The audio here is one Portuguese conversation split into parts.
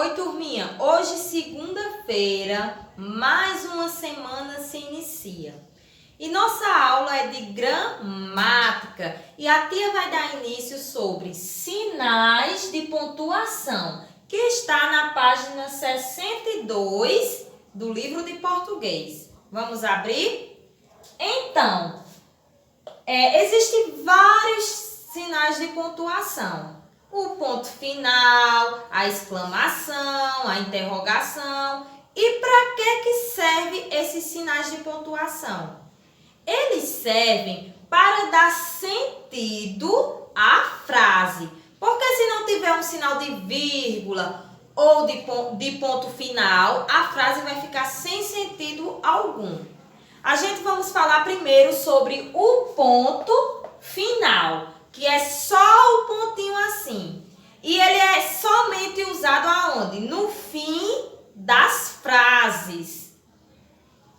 Oi, turminha! Hoje, segunda-feira, mais uma semana se inicia. E nossa aula é de gramática e a tia vai dar início sobre sinais de pontuação, que está na página 62 do livro de português. Vamos abrir? Então, existem vários sinais de pontuação. O ponto final, a exclamação, a interrogação. E para que servem esses sinais de pontuação? Eles servem para dar sentido à frase. Porque se não tiver um sinal de vírgula ou de ponto final, a frase vai ficar sem sentido algum. A gente vamos falar primeiro sobre o ponto final, que é só o pontinho assim. E ele é somente usado aonde? No fim das frases.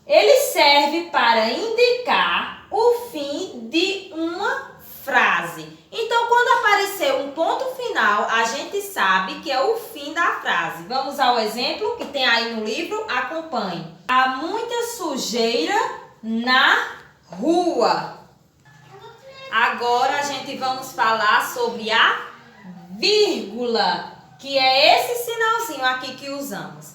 Ele serve para indicar o fim de uma frase. Então, quando aparecer um ponto final, a gente sabe que é o fim da frase. Vamos ao exemplo que tem aí no livro, acompanhe. Há muita sujeira na rua. Agora a gente vamos falar sobre a vírgula, que é esse sinalzinho aqui que usamos.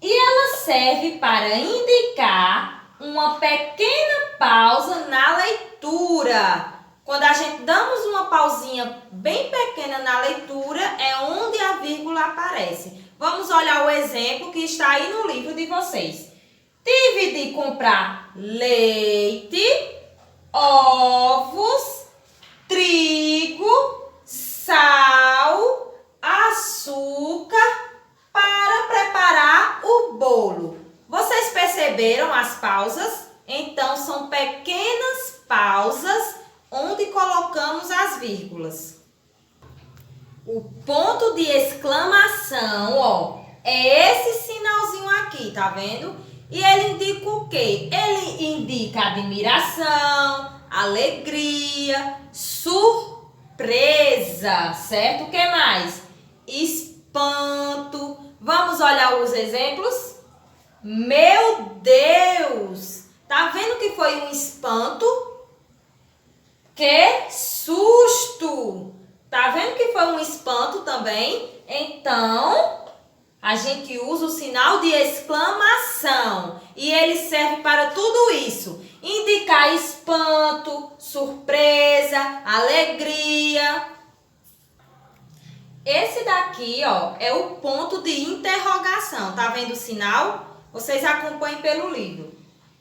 E ela serve para indicar uma pequena pausa na leitura. Quando a gente damos uma pausinha bem pequena na leitura, é onde a vírgula aparece. Vamos olhar o exemplo que está aí no livro de vocês. Tive de comprar leite, ovos, trigo, sal, açúcar para preparar o bolo. Vocês perceberam as pausas? Então, são pequenas pausas onde colocamos as vírgulas. O ponto de exclamação, ó, é esse sinalzinho aqui, tá vendo? E ele indica o quê? Ele indica admiração, alegria, surpresa, certo? O que mais? Espanto. Vamos olhar os exemplos? Meu Deus! Tá vendo que foi um espanto? Que susto! Tá vendo que foi um espanto também? Então, a gente usa o sinal de exclamação e ele serve para tudo isso. Indicar espanto, surpresa, alegria. Esse daqui, ó, é o ponto de interrogação. Tá vendo o sinal? Vocês acompanhem pelo livro.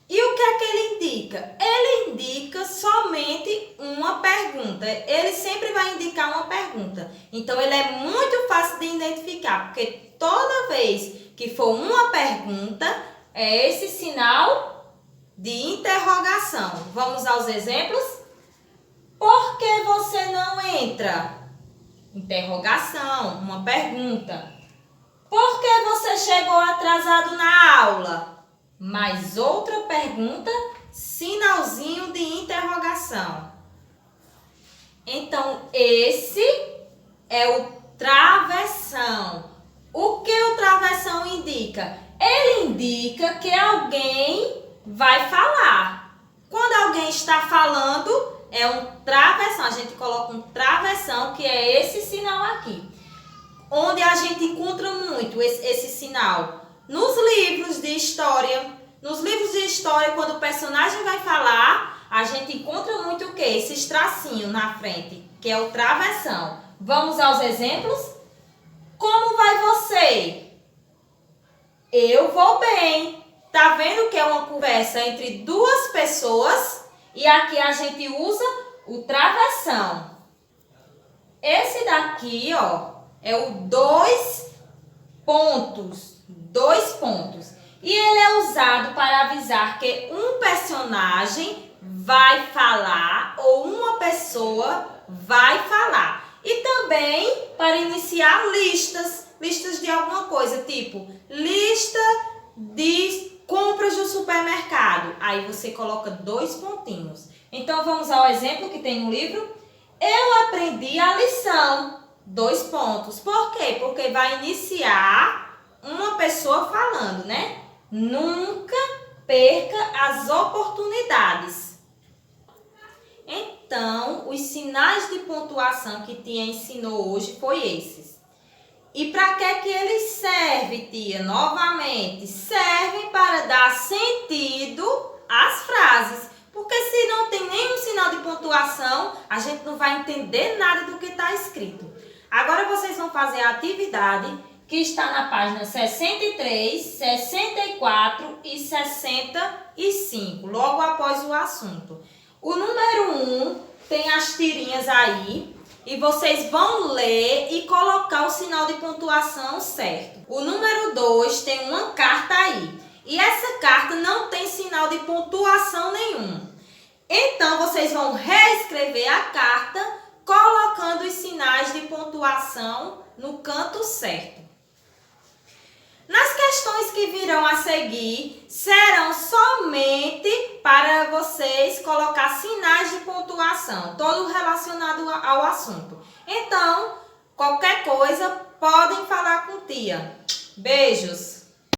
E o que é que ele indica? Ele indica somente uma pergunta. Ele sempre vai indicar uma pergunta. Então, ele é muito fácil de identificar, porque toda vez que for uma pergunta, é esse sinal de interrogação. Vamos aos exemplos? Por que você não entra? Interrogação, uma pergunta. Por que você chegou atrasado na aula? Mais outra pergunta, sinalzinho de interrogação. Então, esse é o travessão. O que o travessão indica? Ele indica que alguém vai falar. Quando alguém está falando, é um travessão. A gente coloca um travessão, que é esse sinal aqui. Onde a gente encontra muito esse sinal? Nos livros de história. Nos livros de história, quando o personagem vai falar, a gente encontra muito o quê? Esses tracinhos na frente, que é o travessão. Vamos aos exemplos? Como vai você? Eu vou bem. Tá vendo que é uma conversa entre duas pessoas? E aqui a gente usa o travessão. Esse daqui, ó, é o dois pontos. Dois pontos. E ele é usado para avisar que um personagem vai falar ou uma pessoa vai falar. E também para iniciar listas. Listas de alguma coisa, tipo lista de compras do supermercado. Aí você coloca dois pontinhos. Então, vamos ao exemplo que tem no livro. Eu aprendi a lição. Dois pontos. Por quê? Porque vai iniciar Nunca perca as oportunidades. Então, os sinais de pontuação que tia ensinou hoje foi esses. E para que eles servem, tia? Novamente, servem para dar sentido às frases. Porque se não tem nenhum sinal de pontuação, a gente não vai entender nada do que está escrito. Agora vocês vão fazer a atividade que está na página 63, 64 e 65, logo após o assunto. O número 1 tem as tirinhas aí e vocês vão ler e colocar o sinal de pontuação certo. O número 2 tem uma carta aí e essa carta não tem sinal de pontuação nenhum. Então, vocês vão reescrever a carta colocando os sinais de pontuação no canto certo. Nas questões que virão a seguir, serão somente para vocês colocar sinais de pontuação, todo relacionado ao assunto. Então, qualquer coisa, podem falar com tia. Beijos!